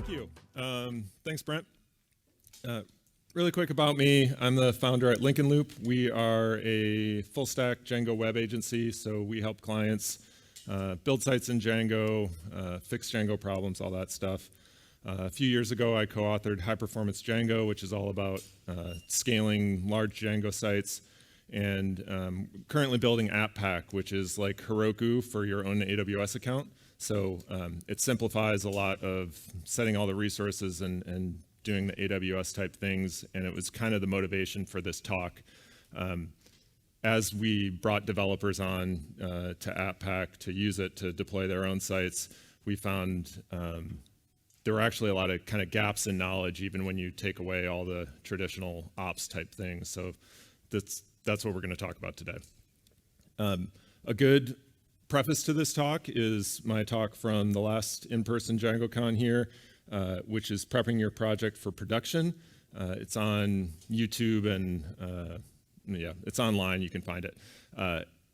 you. Thanks, Brent. Really quick about me, I'm the founder at Lincoln Loop. We are a full-stack Django web agency, so we help clients build sites in Django, fix Django problems, all that stuff. A few years ago, I co-authored High Performance Django, which is all about scaling large Django sites, and currently building AppPack, which is like Heroku for your own AWS account. So it simplifies a lot of setting all the resources and doing the AWS type things, and it was kind of the motivation for this talk. As we brought developers on to AppPack to use it to deploy their own sites, we found there were actually a lot of kind of gaps in knowledge, even when you take away all the traditional ops type things. So that's what we're going to talk about today. A good preface to this talk is my talk from the last in-person DjangoCon here, which is prepping your project for production. It's on YouTube and yeah, it's online, you can find it.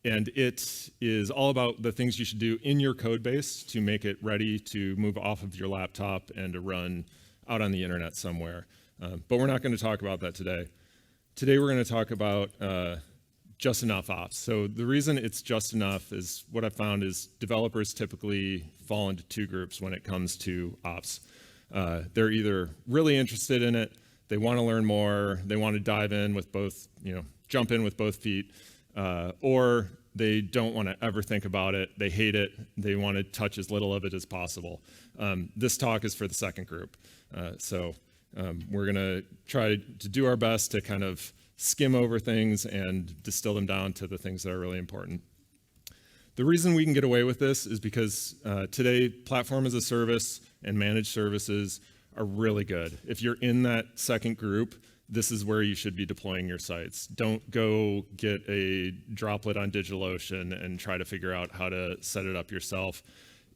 And it is all about the things you should do in your code base to make it ready to move off of your laptop and to run out on the internet somewhere. But we're not going to talk about that today. Today we're going to talk about just enough ops. So the reason it's just enough is what I found is developers typically fall into two groups when it comes to ops. They're either really interested in it, they want to learn more, they want to dive in with both, jump in with both feet, or they don't want to ever think about it, they hate it, they want to touch as little of it as possible. This talk is for the second group. We're going to try to do our best to kind of skim over things and distill them down to the things that are really important. The reason we can get away with this is because today, platform as a service and managed services are really good. If you're in that second group, this is where you should be deploying your sites. Don't go get a droplet on DigitalOcean and try to figure out how to set it up yourself.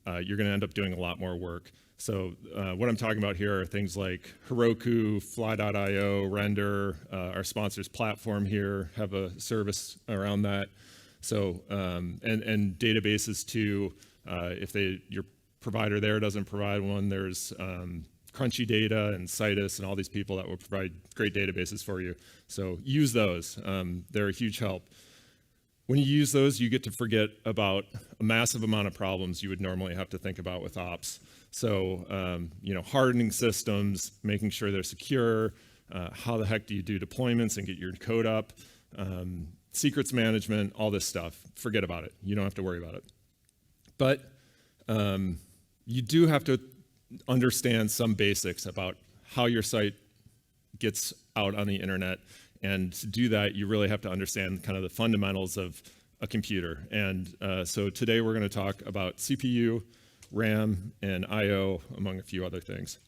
You're going to end up doing a lot more work. So what I'm talking about here are things like Heroku, Fly.io, Render, our sponsors platform here have a service around that. So and databases too. If your provider there doesn't provide one, there's Crunchy Data and Citus and all these people that will provide great databases for you. So use those. They're a huge help. When you use those, you get to forget about a massive amount of problems you would normally have to think about with ops. So, hardening systems, making sure they're secure, how the heck do you do deployments and get your code up, secrets management, all this stuff. Forget about it. You don't have to worry about it. But you do have to understand some basics about how your site gets out on the internet. And to do that, you really have to understand kind of the fundamentals of a computer. And so today we're going to talk about CPU, RAM, and I/O, among a few other things.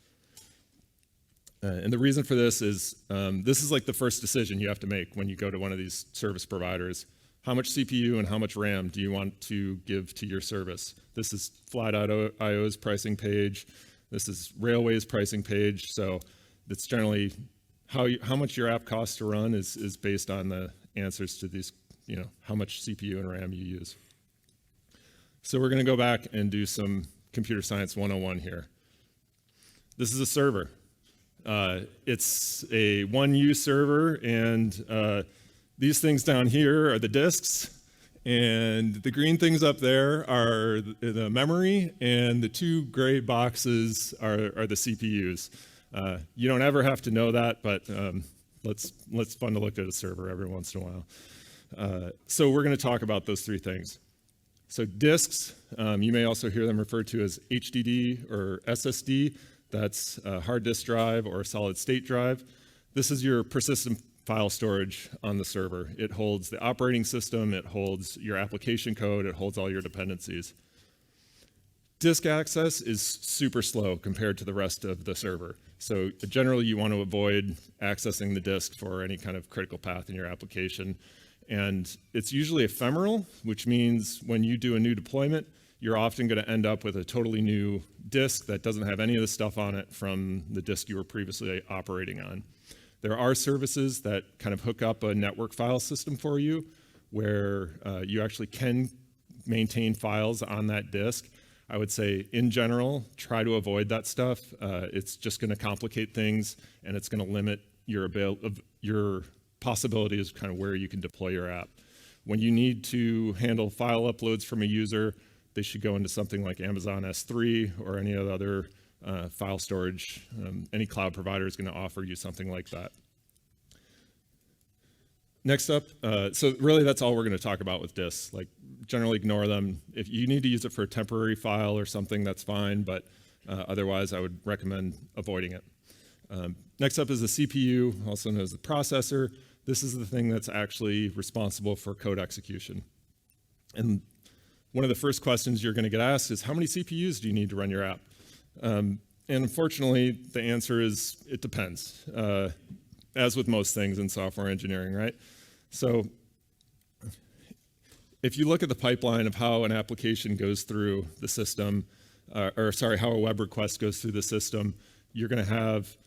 And the reason for this is like the first decision you have to make when you go to one of these service providers. How much CPU and how much RAM do you want to give to your service? This is Fly.io's pricing page. This is Railway's pricing page. So it's generally how much your app costs to run is based on the answers to these, how much CPU and RAM you use. So we're going to go back and do some computer science 101 here. This is a server. It's a 1U server, and these things down here are the disks, and the green things up there are the memory, and the two gray boxes are the CPUs. You don't ever have to know that, but it's fun to look at a server every once in a while. So we're going to talk about those three things. So disks, you may also hear them referred to as HDD or SSD. That's a hard disk drive or a solid state drive. This is your persistent file storage on the server. It holds the operating system, it holds your application code, it holds all your dependencies. Disk access is super slow compared to the rest of the server. So generally you want to avoid accessing the disk for any kind of critical path in your application. And it's usually ephemeral, which means when you do a new deployment, you're often going to end up with a totally new disk that doesn't have any of the stuff on it from the disk you were previously operating on. There are services that kind of hook up a network file system for you where you actually can maintain files on that disk. I would say, in general, try to avoid that stuff. It's just going to complicate things, and it's going to limit your possibilities of kind of where you can deploy your app. When you need to handle file uploads from a user, they should go into something like Amazon S3 or any other file storage. Any cloud provider is going to offer you something like that. Next up, so really that's all we're going to talk about with disks. Like, generally ignore them. If you need to use it for a temporary file or something, that's fine, but otherwise I would recommend avoiding it. Next up is the CPU, also known as the processor. This is the thing that's actually responsible for code execution. And one of the first questions you're going to get asked is, how many CPUs do you need to run your app? And unfortunately, the answer is, it depends. As with most things in software engineering, right? So if you look at the pipeline of how an application goes through the system, how a web request goes through the system, you're going to have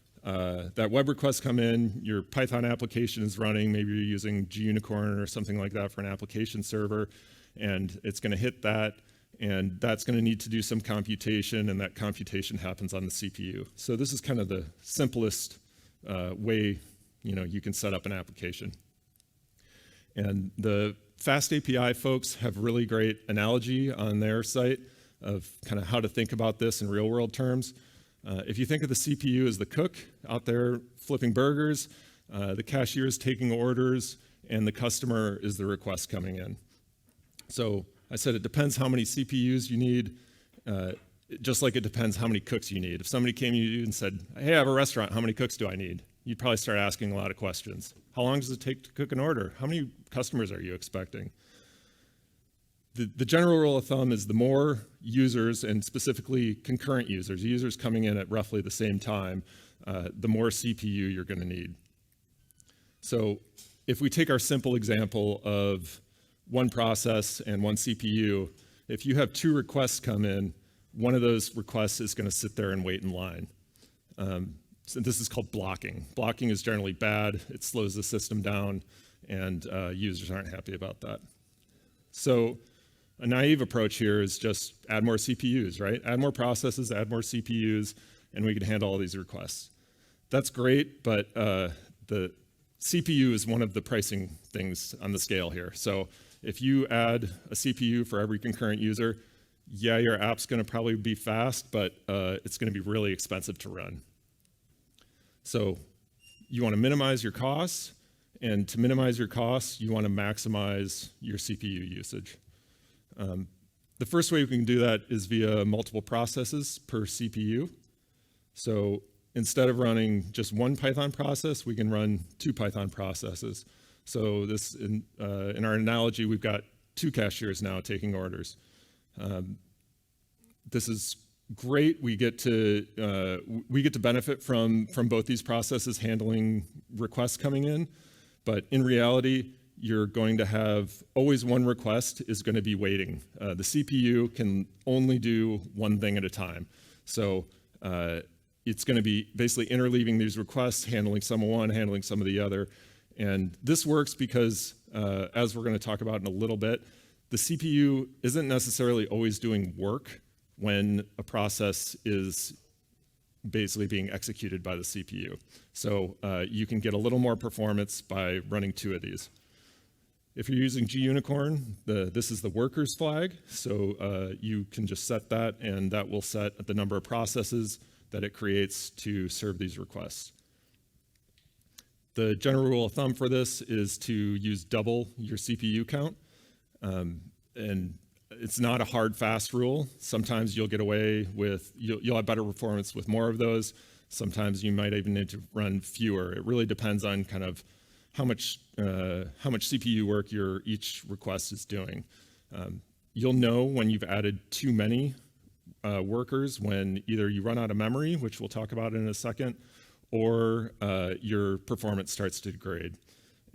that web request come in, your Python application is running, maybe you're using DjangoCon or something like that for an application server, and it's going to hit that, and that's going to need to do some computation, and that computation happens on the CPU. So this is kind of the simplest way you can set up an application. And the Fast API folks have really great analogy on their site of kind of how to think about this in real world terms. If you think of the CPU as the cook out there flipping burgers, the cashier is taking orders, and the customer is the request coming in. So I said it depends how many CPUs you need, just like it depends how many cooks you need. If somebody came to you and said, hey, I have a restaurant, how many cooks do I need? You'd probably start asking a lot of questions. How long does it take to cook an order? How many customers are you expecting? The general rule of thumb is the more users, and specifically concurrent users coming in at roughly the same time, the more CPU you're going to need. So if we take our simple example of one process and one CPU, if you have 2 requests come in, one of those requests is going to sit there and wait in line. So this is called blocking. Blocking is generally bad. It slows the system down, and users aren't happy about that. So a naive approach here is just add more CPUs, right? Add more processes, add more CPUs, and we can handle all these requests. That's great, but the CPU is one of the pricing things on the scale here. So if you add a CPU for every concurrent user, yeah, your app's going to probably be fast, but it's going to be really expensive to run. So you want to minimize your costs, and to minimize your costs, you want to maximize your CPU usage. The first way we can do that is via multiple processes per CPU. So instead of running just one Python process, we can run 2 Python processes. So this, in our analogy, we've got 2 cashiers now taking orders. This is great. We get to benefit from both these processes handling requests coming in, but in reality, you're going to have always one request is going to be waiting. The CPU can only do one thing at a time. So it's going to be basically interleaving these requests, handling some of one, handling some of the other. And this works because, as we're going to talk about in a little bit, the CPU isn't necessarily always doing work when a process is basically being executed by the CPU. So you can get a little more performance by running 2 of these. If you're using DjangoCon, this is the workers flag. So you can just set that, and that will set the number of processes that it creates to serve these requests. The general rule of thumb for this is to use double your CPU count. And it's not a hard, fast rule. Sometimes you'll get away with, you'll have better performance with more of those. Sometimes you might even need to run fewer. It really depends on kind of how much CPU work each request is doing. You'll know when you've added too many workers when either you run out of memory, which we'll talk about in a second, or your performance starts to degrade.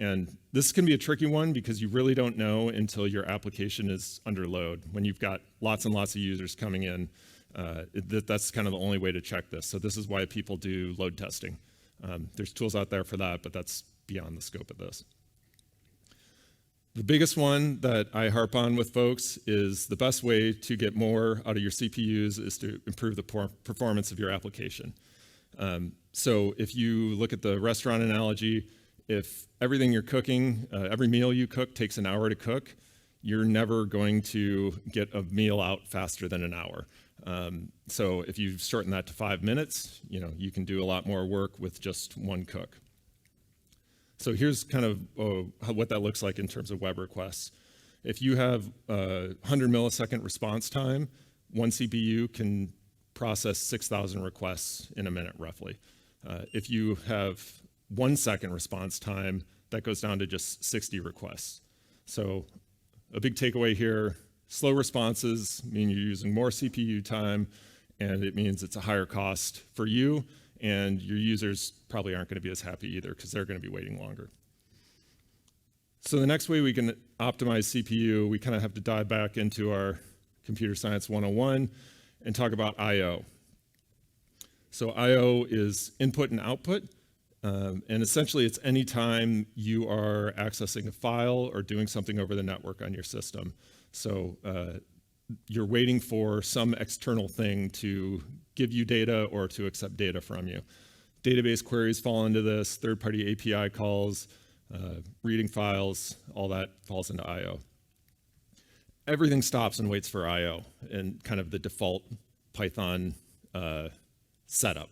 And this can be a tricky one because you really don't know until your application is under load. When you've got lots and lots of users coming in, that's kind of the only way to check this. So this is why people do load testing. There's tools out there for that, but that's beyond the scope of this. The biggest one that I harp on with folks is the best way to get more out of your CPUs is to improve the performance of your application. So if you look at the restaurant analogy, if everything you're cooking, every meal you cook takes an hour to cook, you're never going to get a meal out faster than an hour. So if you shorten that to 5 minutes, you can do a lot more work with just one cook. So here's kind of what that looks like in terms of web requests. If you have 100 millisecond response time, one CPU can process 6,000 requests in a minute, roughly. If you have 1 second response time, that goes down to just 60 requests. So a big takeaway here, slow responses mean you're using more CPU time, and it means it's a higher cost for you, and your users probably aren't going to be as happy either because they're going to be waiting longer. So the next way we can optimize CPU, we kind of have to dive back into our computer science 101 and talk about I/O. So I/O is input and output, and essentially it's any time you are accessing a file or doing something over the network on your system. So you're waiting for some external thing to give you data or to accept data from you. Database queries fall into this, third-party API calls, reading files, all that falls into I/O. Everything stops and waits for I/O and kind of the default Python setup.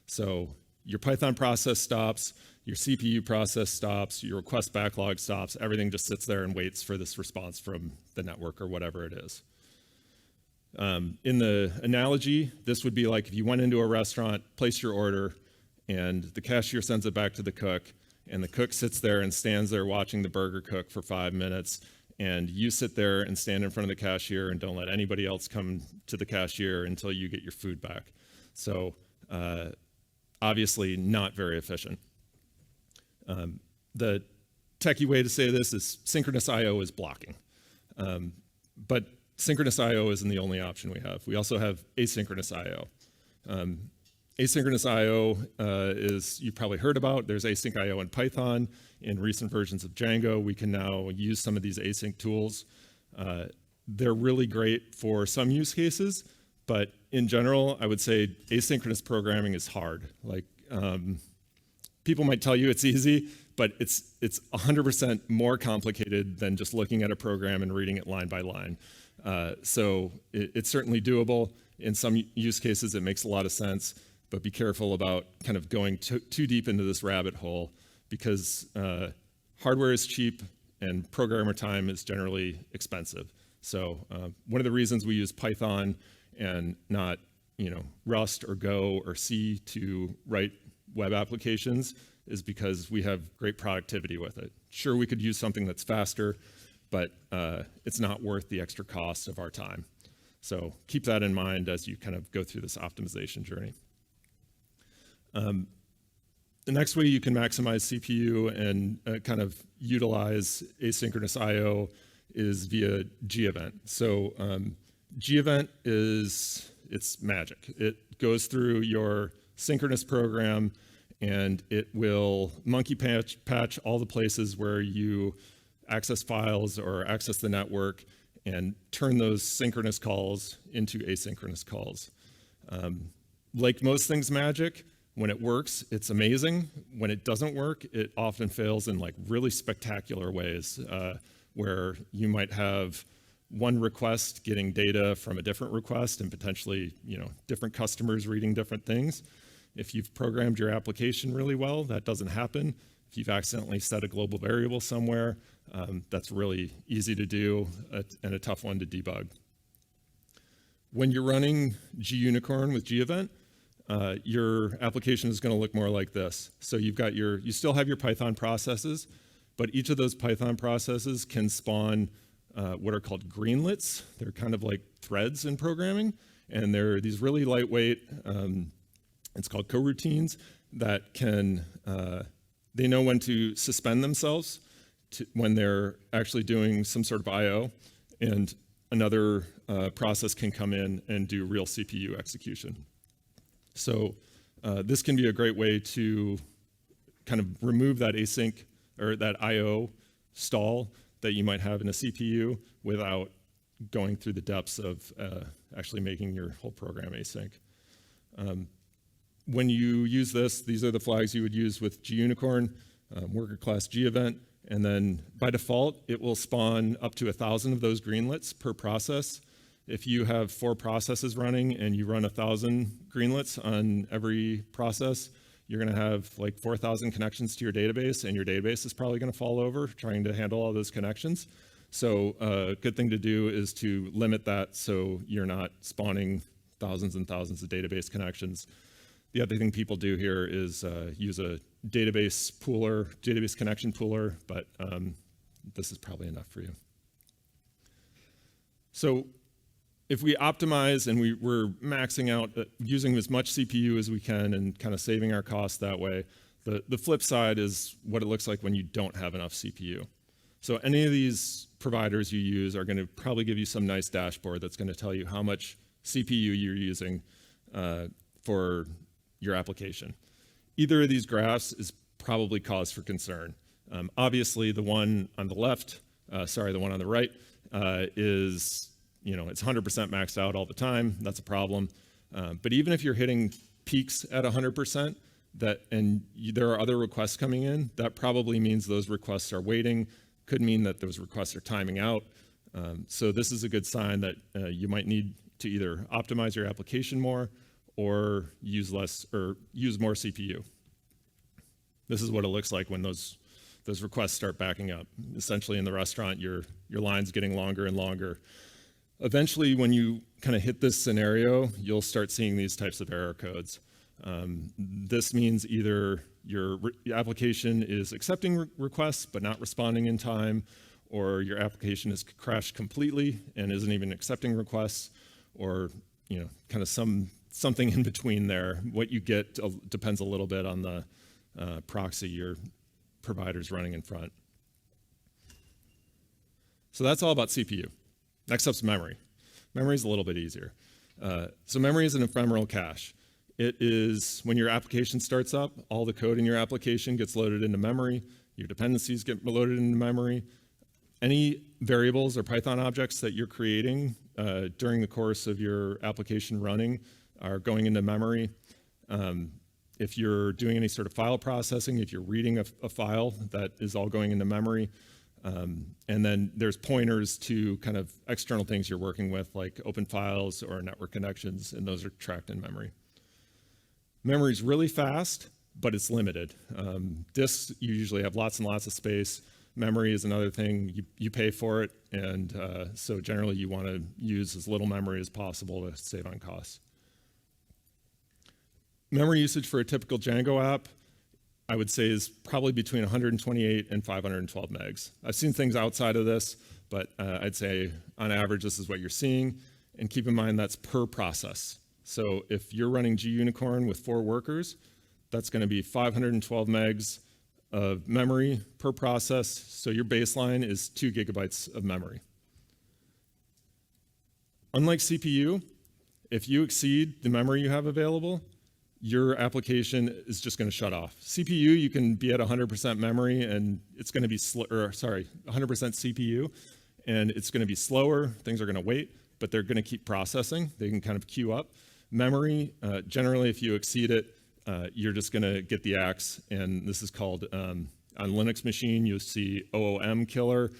So your Python process stops, your CPU process stops, your request backlog stops, everything just sits there and waits for this response from the network or whatever it is. In the analogy, this would be like if you went into a restaurant, placed your order, and the cashier sends it back to the cook, and the cook sits there and stands there watching the burger cook for 5 minutes, and you sit there and stand in front of the cashier and don't let anybody else come to the cashier until you get your food back. So obviously not very efficient. The techie way to say this is synchronous I/O is blocking. But synchronous I/O isn't the only option we have. We also have asynchronous I/O. Asynchronous I/O is, you've probably heard about, there's async I/O in Python. In recent versions of Django, we can now use some of these async tools. They're really great for some use cases, but in general, I would say asynchronous programming is hard. Like, people might tell you it's easy, but it's 100% more complicated than just looking at a program and reading it line by line. So it's certainly doable. In some use cases, it makes a lot of sense, but be careful about kind of going too deep into this rabbit hole because hardware is cheap and programmer time is generally expensive. So one of the reasons we use Python and not Rust or Go or C to write web applications is because we have great productivity with it. Sure, we could use something that's faster, but it's not worth the extra cost of our time. So keep that in mind as you kind of go through this optimization journey. The next way you can maximize CPU and kind of utilize asynchronous I/O is via G-event. So G-event it's magic. It goes through your synchronous program and it will monkey patch all the places where you access files or access the network and turn those synchronous calls into asynchronous calls. Like most things magic, when it works, it's amazing. When it doesn't work, it often fails in like really spectacular ways where you might have one request getting data from a different request and potentially different customers reading different things. If you've programmed your application really well, that doesn't happen. If you've accidentally set a global variable somewhere, that's really easy to do and a tough one to debug. When you're running gunicorn with gevent, your application is going to look more like this. So you still have your Python processes, but each of those Python processes can spawn what are called greenlets. They're kind of like threads in programming, and they're these really lightweight, it's called coroutines that can, they know when to suspend themselves when they're actually doing some sort of I/O, and another process can come in and do real CPU execution. So this can be a great way to kind of remove that async or that I/O stall that you might have in a CPU without going through the depths of actually making your whole program async. When you use this, these are the flags you would use with gunicorn, worker class G event, and then by default, it will spawn up to 1,000 of those greenlets per process. If you have 4 processes running and you run 1,000 greenlets on every process, you're gonna have like 4,000 connections to your database, and your database is probably gonna fall over trying to handle all those connections. So a good thing to do is to limit that so you're not spawning thousands and thousands of database connections. The other thing people do here is use a database pooler, database connection pooler, but this is probably enough for you. So if we optimize and we're maxing out, using as much CPU as we can and kind of saving our costs that way, the flip side is what it looks like when you don't have enough CPU. So any of these providers you use are going to probably give you some nice dashboard that's going to tell you how much CPU you're using for your application. Either of these graphs is probably cause for concern. Obviously, the one on the left, the one on the right, is, it's 100% maxed out all the time. That's a problem. But even if you're hitting peaks at 100%, there are other requests coming in, that probably means those requests are waiting. Could mean that those requests are timing out. So this is a good sign that you might need to either optimize your application more or use more CPU. This is what it looks like when those requests start backing up. Essentially in the restaurant, your line's getting longer and longer. Eventually, when you kind of hit this scenario, you'll start seeing these types of error codes. This means either your application is accepting requests but not responding in time, or your application has crashed completely and isn't even accepting requests, or kind of something in between there. What you get depends a little bit on the proxy your provider's running in front. So that's all about CPU. Next up's memory. Memory is a little bit easier. So memory is an ephemeral cache. It is when your application starts up, all the code in your application gets loaded into memory, your dependencies get loaded into memory. Any variables or Python objects that you're creating during the course of your application running are going into memory. If you're doing any sort of file processing, if you're reading a file, that is all going into memory. And then there's pointers to kind of external things you're working with, like open files or network connections, and those are tracked in memory. Memory is really fast, but it's limited. Disks, you usually have lots and lots of space. Memory is another thing. You pay for it, and so generally you want to use as little memory as possible to save on costs. Memory usage for a typical Django app, I would say, is probably between 128 and 512 megs. I've seen things outside of this, but I'd say on average this is what you're seeing. And keep in mind that's per process. So if you're running gunicorn with 4 workers, that's going to be 512 megs of memory per process. So your baseline is 2 gigabytes of memory. Unlike CPU, if you exceed the memory you have available, your application is just going to shut off. CPU, you can be at 100% memory and it's going to be 100% CPU, and it's going to be slower. Things are going to wait, but they're going to keep processing. They can kind of queue up. Memory, generally, if you exceed it, you're just going to get the axe, and this is called, on Linux machine, you'll see OOM killer.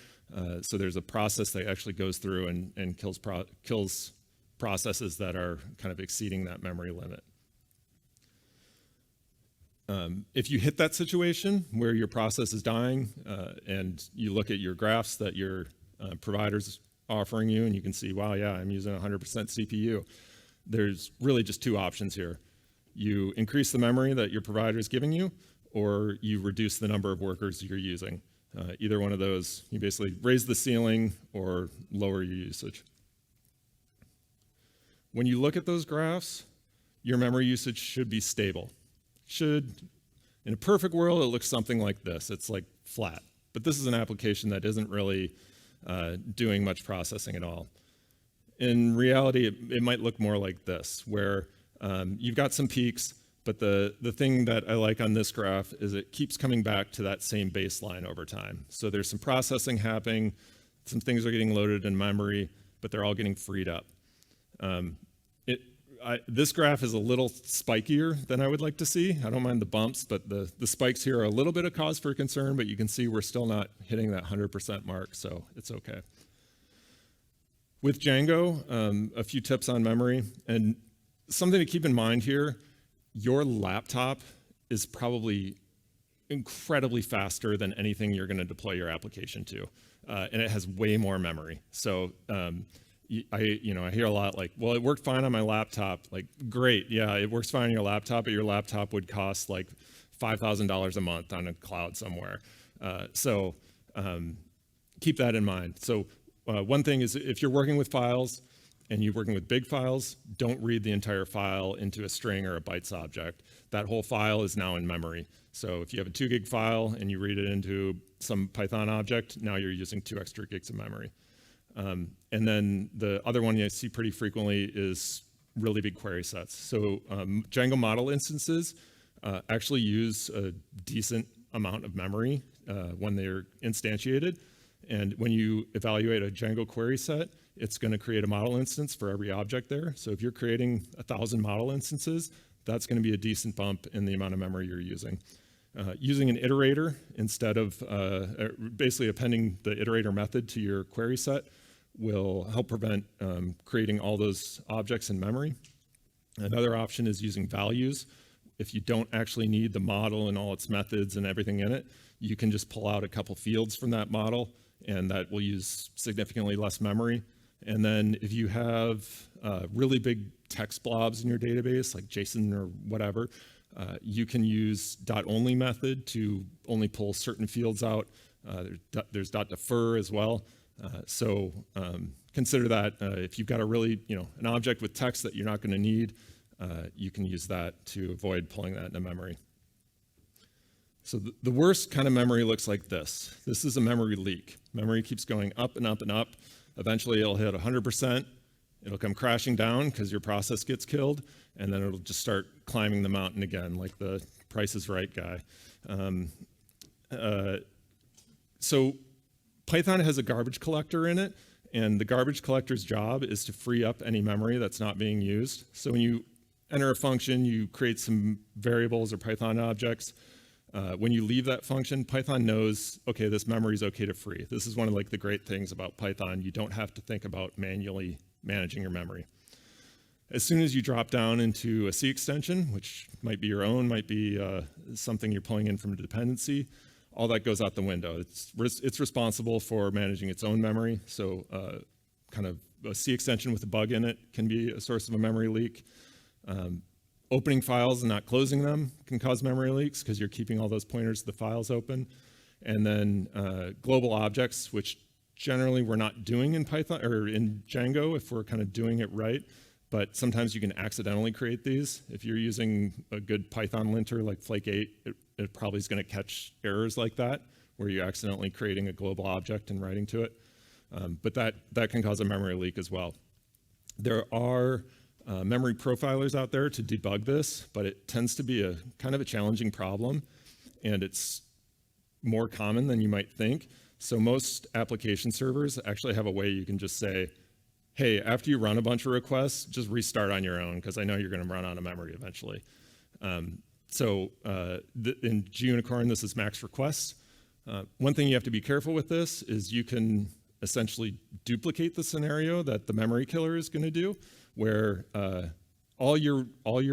So there's a process that actually goes through and kills processes that are kind of exceeding that memory limit. If you hit that situation where your process is dying and you look at your graphs that your provider's offering you and you can see, wow, yeah, I'm using 100% CPU, there's really just 2 options here. You increase the memory that your provider is giving you, or you reduce the number of workers you're using. Either one of those, you basically raise the ceiling or lower your usage. When you look at those graphs, your memory usage should be stable. In a perfect world, it looks something like this. It's like flat. But this is an application that isn't really doing much processing at all. In reality, it might look more like this, where you've got some peaks, But the thing that I like on this graph is it keeps coming back to that same baseline over time. So there's some processing happening, some things are getting loaded in memory, but they're all getting freed up. This graph is a little spikier than I would like to see. I don't mind the bumps, but the spikes here are a little bit of cause for concern, but you can see we're still not hitting that 100% mark, so it's okay. With Django, a few tips on memory, and something to keep in mind here, your laptop is probably incredibly faster than anything you're gonna deploy your application to, and it has way more memory. So I hear a lot like, well, it worked fine on my laptop. Like, great, yeah, it works fine on your laptop, but your laptop would cost like $5,000 a month on a cloud somewhere. So keep that in mind. So one thing is if you're working with files and you're working with big files, don't read the entire file into a string or a bytes object. That whole file is now in memory. So if you have a 2 gig file and you read it into some Python object, now you're using 2 extra gigs of memory. And then the other one you see pretty frequently is really big query sets. So Django model instances actually use a decent amount of memory when they're instantiated. And when you evaluate a Django query set, it's going to create a model instance for every object there. So if you're creating 1,000 model instances, that's going to be a decent bump in the amount of memory you're using. Using an iterator instead of basically appending the iterator method to your query set will help prevent creating all those objects in memory. Another option is using values. If you don't actually need the model and all its methods and everything in it, you can just pull out a couple fields from that model, and that will use significantly less memory. And then if you have really big text blobs in your database, like JSON or whatever, you can use .only method to only pull certain fields out. There's .defer as well. So consider that if you've got a really, an object with text that you're not going to need, you can use that to avoid pulling that into memory. So the worst kind of memory looks like this. This is a memory leak. Memory keeps going up and up and up. Eventually it'll hit 100%. It'll come crashing down because your process gets killed, and then it'll just start climbing the mountain again, like the Price is Right guy. So Python has a garbage collector in it, and the garbage collector's job is to free up any memory that's not being used. So when you enter a function, you create some variables or Python objects. When you leave that function, Python knows, okay, this memory is okay to free. This is one of the great things about Python. You don't have to think about manually managing your memory. As soon as you drop down into a C extension, which might be your own, might be something you're pulling in from a dependency, all that goes out the window. It's responsible for managing its own memory. So kind of a C extension with a bug in it can be a source of a memory leak. Opening files and not closing them can cause memory leaks because you're keeping all those pointers to the files open. And then global objects, which generally we're not doing in Python or in Django if we're kind of doing it right, but sometimes you can accidentally create these. If you're using a good Python linter like Flake 8, it probably is going to catch errors like that, where you're accidentally creating a global object and writing to it. But that can cause a memory leak as well. There are memory profilers out there to debug this, but it tends to be a kind of a challenging problem, and it's more common than you might think. So most application servers actually have a way you can just say, hey, after you run a bunch of requests, just restart on your own, because I know you're going to run out of memory eventually. In DjangoCon, this is max requests. One thing you have to be careful with this is you can essentially duplicate the scenario that the memory killer is going to do, where all your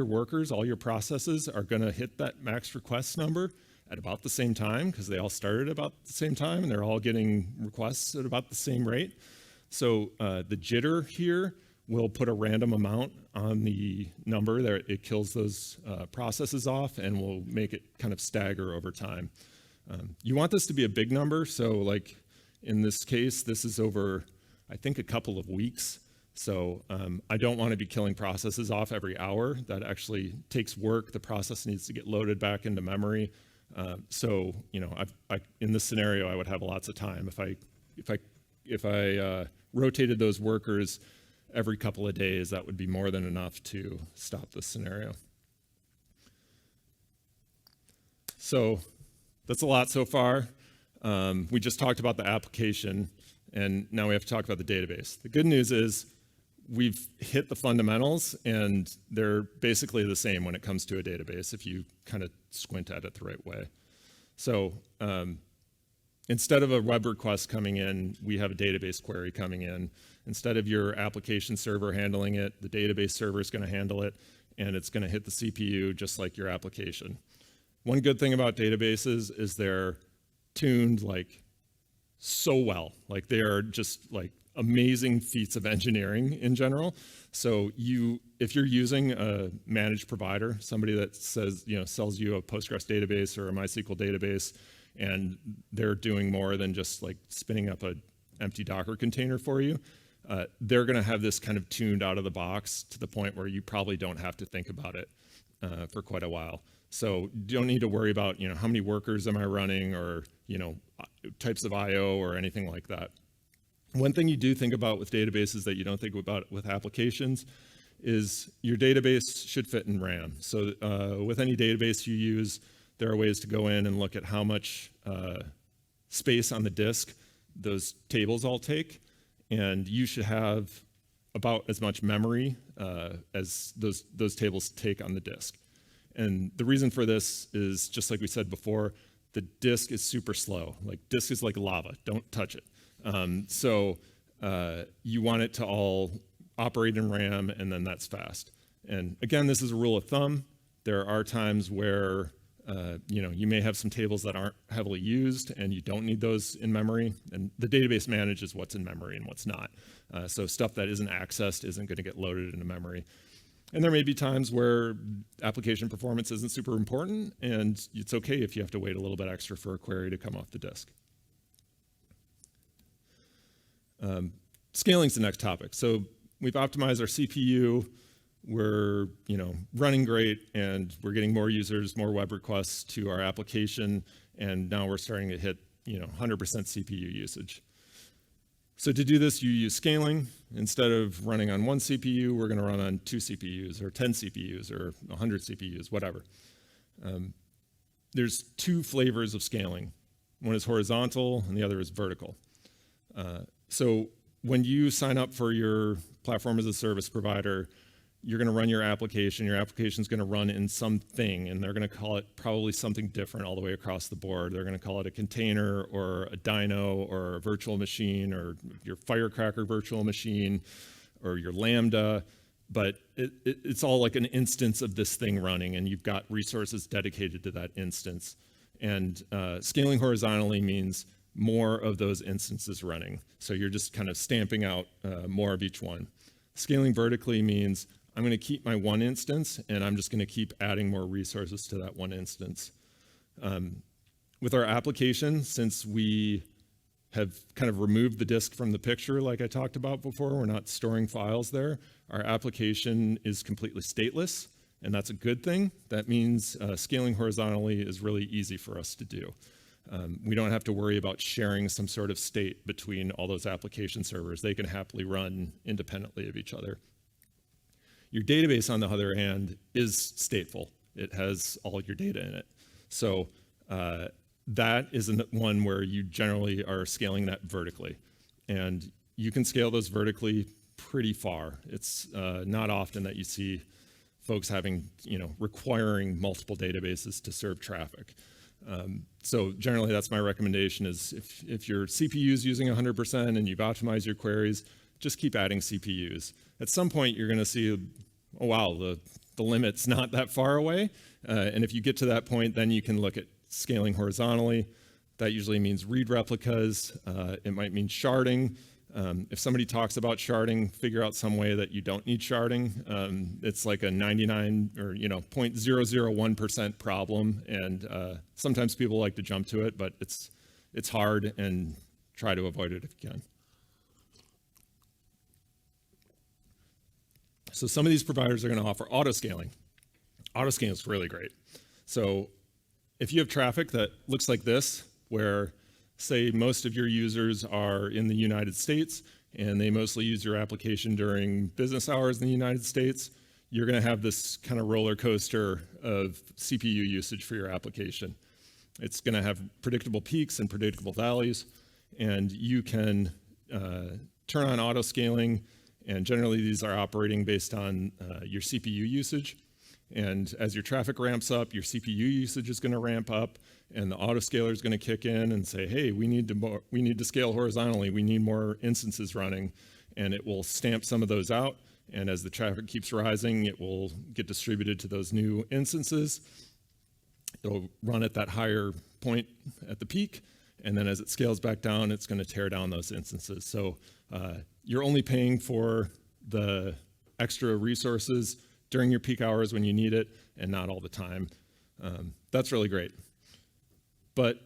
workers, all your processes are going to hit that max request number at about the same time, because they all started about the same time and they're all getting requests at about the same rate. So the jitter here will put a random amount on the number that it kills those processes off, and will make it kind of stagger over time. You want this to be a big number, so like in this case, this is over, I think, a couple of weeks. So I don't want to be killing processes off every hour. That actually takes work. The process needs to get loaded back into memory. So in this scenario, I would have lots of time. If I rotated those workers every couple of days, that would be more than enough to stop this scenario. So that's a lot so far. We just talked about the application, and now we have to talk about the database. The good news is we've hit the fundamentals, and they're basically the same when it comes to a database if you kind of squint at it the right way. So instead of a web request coming in, we have a database query coming in. Instead of your application server handling it, the database server is going to handle it, and it's going to hit the CPU just like your application. One good thing about databases is they're tuned like so well. Like they are just like amazing feats of engineering in general. So if you're using a managed provider, somebody that says, sells you a Postgres database or a MySQL database, and they're doing more than just like spinning up an empty Docker container for you, they're going to have this kind of tuned out of the box to the point where you probably don't have to think about it for quite a while. So you don't need to worry about, how many workers am I running, or, types of IO or anything like that. One thing you do think about with databases that you don't think about with applications is your database should fit in RAM. So with any database you use, there are ways to go in and look at how much space on the disk those tables all take, and you should have about as much memory as those tables take on the disk. And the reason for this is, just like we said before, the disk is super slow. Like, disk is like lava, don't touch it. So you want it to all operate in RAM, and then that's fast. And again, this is a rule of thumb. There are times where you may have some tables that aren't heavily used, and you don't need those in memory. And the database manages what's in memory and what's not. So stuff that isn't accessed isn't going to get loaded into memory. And there may be times where application performance isn't super important, and it's okay if you have to wait a little bit extra for a query to come off the disk. Scaling is the next topic. So we've optimized our CPU. We're running great, and we're getting more users, more web requests to our application, and now we're starting to hit 100% CPU usage. So to do this, you use scaling. Instead of running on one CPU, we're going to run on 2 CPUs or 10 CPUs or 100 CPUs, whatever. There's 2 flavors of scaling. One is horizontal, and the other is vertical. So when you sign up for your platform as a service provider, you're going to run your application. Your application is going to run in something, and they're going to call it probably something different all the way across the board. They're going to call it a container or a dyno or a virtual machine or your Firecracker virtual machine or your Lambda. But it's all like an instance of this thing running, and you've got resources dedicated to that instance. And scaling horizontally means more of those instances running. So you're just kind of stamping out more of each one. Scaling vertically means I'm going to keep my one instance, and I'm just going to keep adding more resources to that one instance. With our application, since we have kind of removed the disk from the picture like I talked about before, we're not storing files there, our application is completely stateless, and that's a good thing. That means scaling horizontally is really easy for us to do. We don't have to worry about sharing some sort of state between all those application servers. They can happily run independently of each other. Your database, on the other hand, is stateful. It has all your data in it. So that is one where you generally are scaling that vertically. And you can scale those vertically pretty far. It's not often that you see folks requiring multiple databases to serve traffic. So generally, that's my recommendation is if your CPU is using 100% and you've optimized your queries, just keep adding CPUs. At some point, you're going to see, oh, wow, the limit's not that far away. And if you get to that point, then you can look at scaling horizontally. That usually means read replicas. It might mean sharding. If somebody talks about sharding, figure out some way that you don't need sharding. It's like a 99 or 0.001% problem, and sometimes people like to jump to it, but it's hard, and try to avoid it if you can. So some of these providers are going to offer autoscaling. Autoscaling is really great. So if you have traffic that looks like this, where say most of your users are in the United States and they mostly use your application during business hours in the United States, you're going to have this kind of roller coaster of CPU usage for your application. It's going to have predictable peaks and predictable valleys, and you can turn on autoscaling, and generally these are operating based on your CPU usage. And as your traffic ramps up, your CPU usage is going to ramp up, and the autoscaler is going to kick in and say, hey, we need to scale horizontally. We need more instances running, and it will stamp some of those out. And as the traffic keeps rising, it will get distributed to those new instances. It'll run at that higher point at the peak, and then as it scales back down, it's going to tear down those instances. So you're only paying for the extra resources during your peak hours when you need it, and not all the time. That's really great. But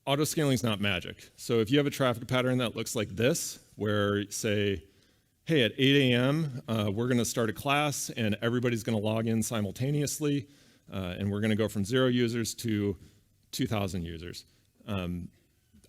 autoscaling is not magic. So if you have a traffic pattern that looks like this, where say, hey, at 8 a.m., we're going to start a class, and everybody's going to log in simultaneously, and we're going to go from 0 users to 2,000 users.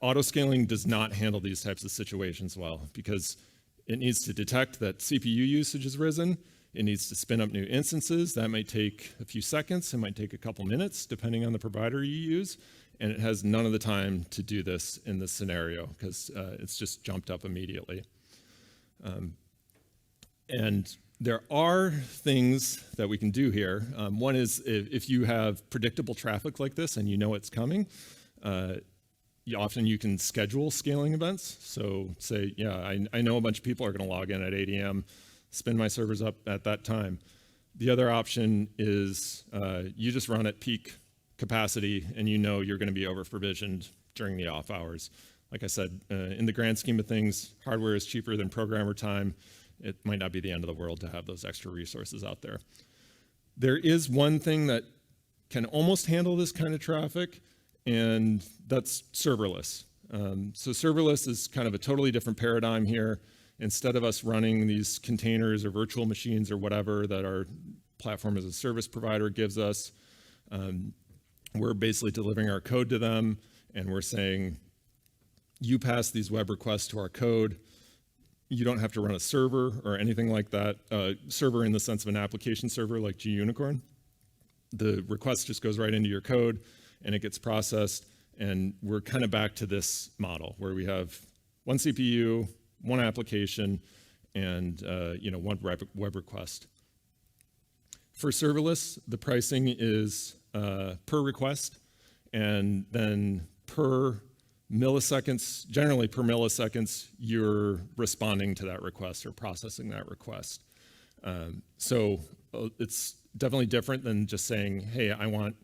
Autoscaling does not handle these types of situations well, because it needs to detect that CPU usage has risen. It needs to spin up new instances. That might take a few seconds. It might take a couple minutes, depending on the provider you use. And it has none of the time to do this in this scenario, because it's just jumped up immediately. And there are things that we can do here. One is if you have predictable traffic like this and you know it's coming, often you can schedule scaling events. So say, yeah, I know a bunch of people are going to log in at 8 a.m., spin my servers up at that time. The other option is you just run at peak capacity, and you know you're going to be over provisioned during the off hours. Like I said, in the grand scheme of things, hardware is cheaper than programmer time. It might not be the end of the world to have those extra resources out there. There is one thing that can almost handle this kind of traffic, and that's serverless. So serverless is kind of a totally different paradigm here. Instead of us running these containers or virtual machines or whatever that our platform as a service provider gives us, we're basically delivering our code to them, and we're saying, you pass these web requests to our code. You don't have to run a server or anything like that. Server in the sense of an application server like GUnicorn. The request just goes right into your code, and it gets processed. And we're kind of back to this model where we have one CPU, one application, and one web request. For serverless, the pricing is per request, and then per milliseconds, generally per milliseconds, you're responding to that request or processing that request. So it's definitely different than just saying, hey, I want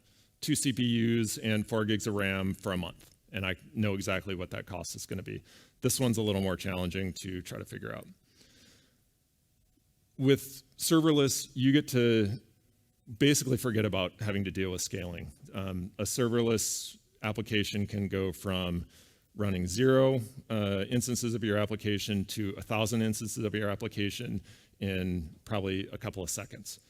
2 CPUs and 4 gigs of RAM for a month, and I know exactly what that cost is going to be. This one's a little more challenging to try to figure out. With serverless, you get to basically forget about having to deal with scaling. A serverless application can go from running 0 instances of your application to 1,000 instances of your application in probably a couple of seconds.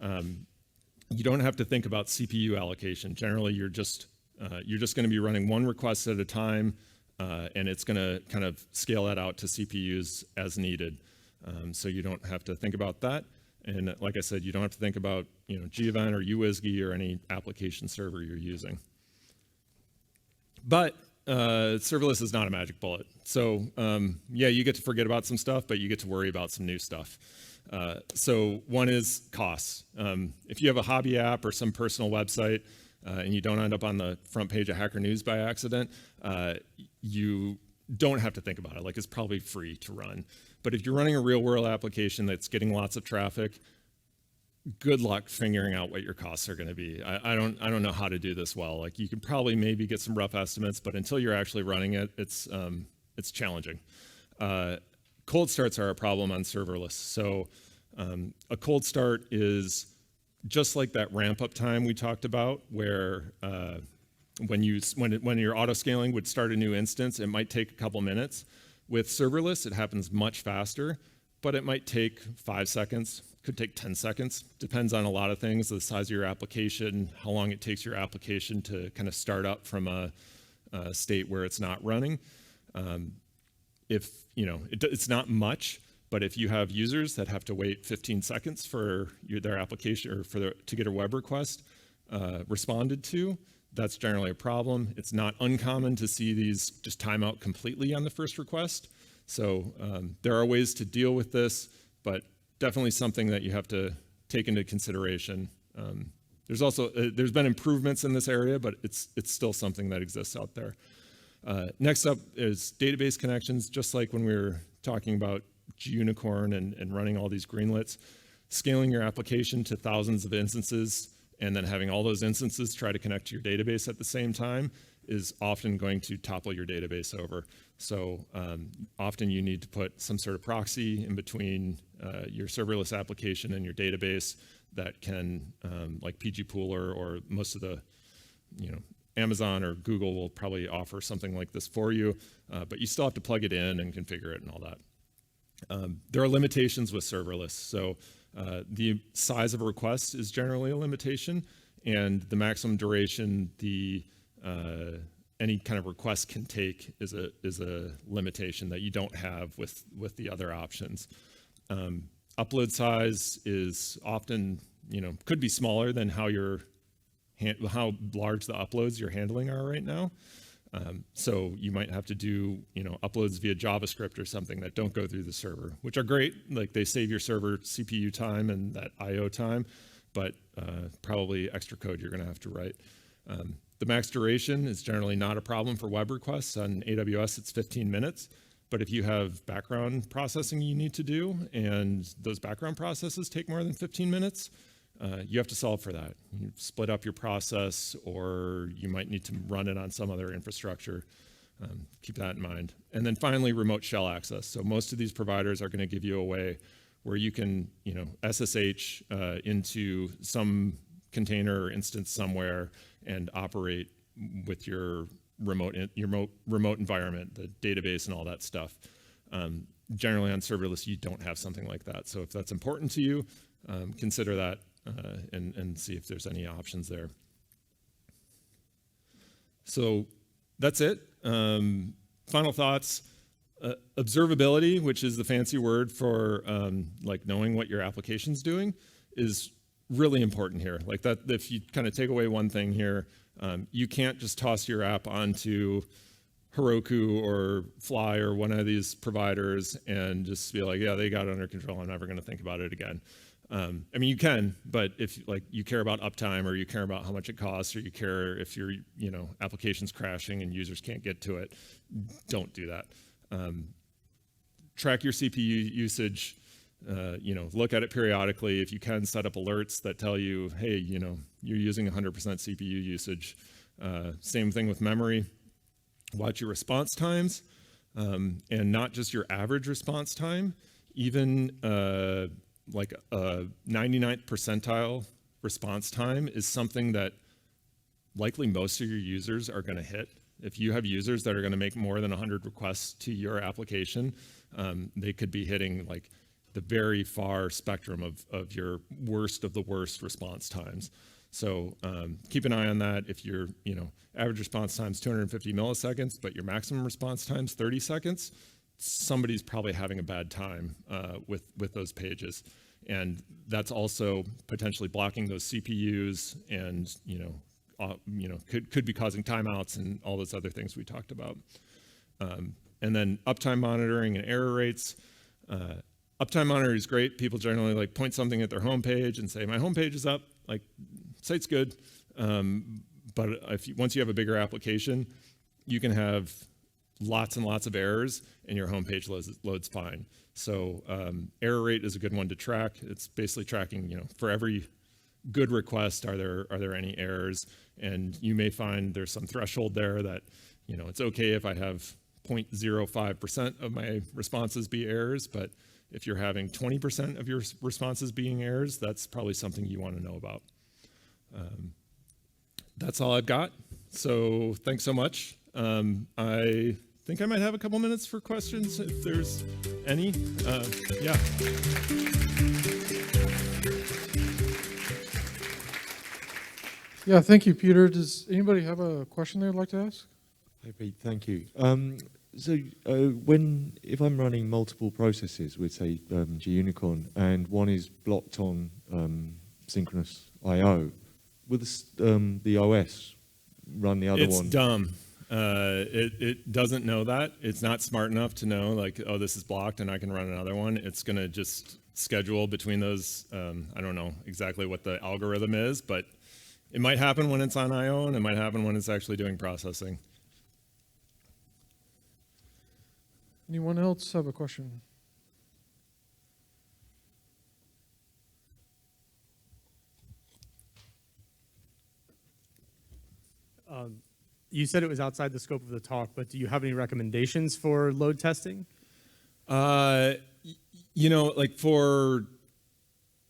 You don't have to think about CPU allocation. Generally, you're just going to be running one request at a time, and it's going to kind of scale that out to CPUs as needed. So you don't have to think about that. And like I said, you don't have to think about gEvent or UWSGI or any application server you're using. But serverless is not a magic bullet. So yeah, you get to forget about some stuff, but you get to worry about some new stuff. So one is costs. If you have a hobby app or some personal website and you don't end up on the front page of Hacker News by accident, you don't have to think about it. Like, it's probably free to run. But if you're running a real world application that's getting lots of traffic, good luck figuring out what your costs are going to be. I don't know how to do this well. Like, you can probably maybe get some rough estimates, but until you're actually running it, it's challenging. Cold starts are a problem on serverless. So a cold start is just like that ramp up time we talked about, where when your auto scaling would start a new instance, it might take a couple minutes. With serverless, it happens much faster, but it might take 5 seconds, could take 10 seconds. Depends on a lot of things, the size of your application, how long it takes your application to kind of start up from a state where it's not running. It's not much, but if you have users that have to wait 15 seconds for their application or to get a web request responded to, that's generally a problem. It's not uncommon to see these just time out completely on the first request. So there are ways to deal with this, but definitely something that you have to take into consideration. There's also, there's been improvements in this area, but it's still something that exists out there. Next up is database connections, just like when we were talking about Unicorn and running all these greenlets. Scaling your application to thousands of instances and then having all those instances try to connect to your database at the same time is often going to topple your database over. So often you need to put some sort of proxy in between your serverless application and your database that can, like PG Pooler or most of the, Amazon or Google will probably offer something like this for you, but you still have to plug it in and configure it and all that. There are limitations with serverless. So the size of a request is generally a limitation, and the maximum duration any kind of request can take is a limitation that you don't have with the other options. Upload size is often, could be smaller than how large the uploads you're handling are right now. So you might have to do, uploads via JavaScript or something that don't go through the server, which are great. Like they save your server CPU time and that IO time, but probably extra code you're gonna have to write. The max duration is generally not a problem for web requests. On AWS, it's 15 minutes. But if you have background processing you need to do, and those background processes take more than 15 minutes, you have to solve for that. You split up your process, or you might need to run it on some other infrastructure. Keep that in mind. And then finally, remote shell access. So most of these providers are going to give you a way where you can, SSH into some container or instance somewhere and operate with your remote environment, the database and all that stuff. Generally on serverless, you don't have something like that. So if that's important to you, consider that and see if there's any options there. So that's it. Final thoughts. Observability, which is the fancy word for like knowing what your application's doing, is really important here. Like that, if you kind of take away one thing here, you can't just toss your app onto Heroku or Fly or one of these providers and just be like, yeah, they got it under control. I'm never going to think about it again. I mean, you can, but if you care about uptime, or you care about how much it costs, or you care if your application's crashing and users can't get to it, don't do that. Track your CPU usage. Look at it periodically. If you can, set up alerts that tell you, hey, you're using 100% CPU usage. Same thing with memory. Watch your response times, and not just your average response time. Even like a 99th percentile response time is something that likely most of your users are going to hit. If you have users that are going to make more than 100 requests to your application, they could be hitting like the very far spectrum of your worst of the worst response times. So keep an eye on that. If your average response time is 250 milliseconds, but your maximum response time is 30 seconds, somebody's probably having a bad time with those pages. And that's also potentially blocking those CPUs and could be causing timeouts and all those other things we talked about. And then uptime monitoring and error rates. Uptime monitoring is great. People generally like point something at their homepage and say, my homepage is up, like site's good. But once you have a bigger application, you can have lots and lots of errors and your homepage loads fine. So error rate is a good one to track. It's basically tracking, for every good request, are there any errors? And you may find there's some threshold there that, it's okay if I have 0.05% of my responses be errors, but if you're having 20% of your responses being errors, that's probably something you want to know about. That's all I've got. So thanks so much. I think I might have a couple minutes for questions if there's any. Yeah. Yeah, thank you, Peter. Does anybody have a question they'd like to ask? Hey, Pete, thank you. So if I'm running multiple processes with, say, Unicorn, and one is blocked on synchronous I/O, with the OS, run the other It's one? dumb. It doesn't know that. It's not smart enough to know, like, oh, this is blocked and I can run another one. It's going to just schedule between those. I don't know exactly what the algorithm is, but it might happen when it's on I/O, and it might happen when it's actually doing processing. Anyone else have a question? You said it was outside the scope of the talk, but do you have any recommendations for load testing? You know, like for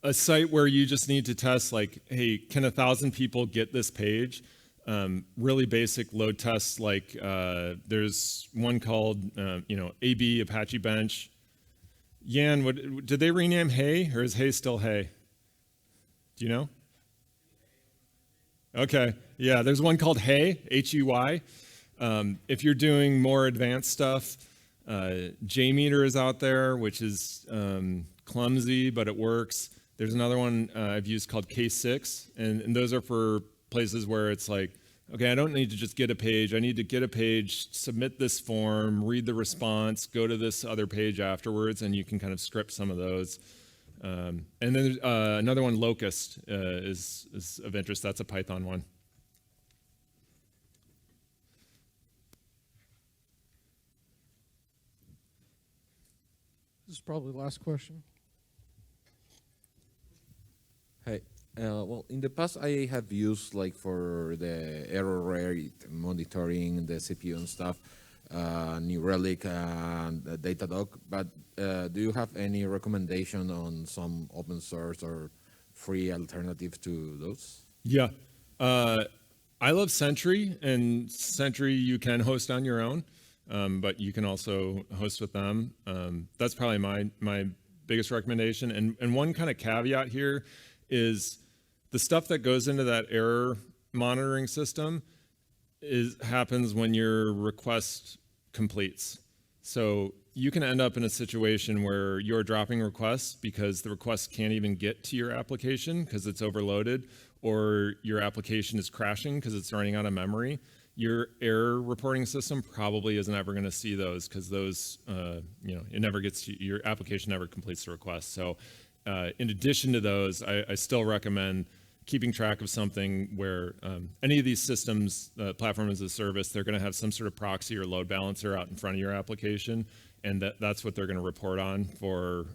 a site where you just need to test, like, hey, can 1,000 people get this page? Really basic load tests, like there's one called, you know, AB Apache Bench. Yan, did they rename Hey, or is Hey still Hey? Do you know? Okay, yeah, there's one called Hey, H-E-Y. If you're doing more advanced stuff, JMeter is out there, which is clumsy, but it works. There's another one I've used called K6, and those are for places where it's like, okay, I don't need to just get a page. I need to get a page, submit this form, read the response, go to this other page afterwards, and you can kind of script some of those. And then there's, another one, Locust, is of interest. That's a Python one. This is probably the last question. Hey, well, in the past I have used, like, for the error rate monitoring, the CPU and stuff, New Relic and Datadog, but do you have any recommendation on some open source or free alternative to those? Yeah. I love Sentry, and Sentry you can host on your own, but you can also host with them. That's probably my biggest recommendation. And one kind of caveat here is the stuff that goes into that error monitoring system happens when your request completes. So you can end up in a situation where you're dropping requests because the request can't even get to your application because it's overloaded, or your application is crashing because it's running out of memory. Your error reporting system probably isn't ever going to see those because those, you know, it never gets to, your application never completes the request. So in addition to those, I still recommend keeping track of something where any of these systems, platform as a service, they're going to have some sort of proxy or load balancer out in front of your application, and that's what they're going to report on for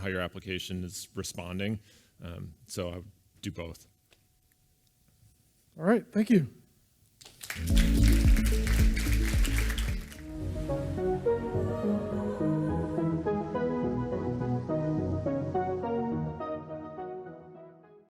how your application is responding. So I would do both. All right, thank you.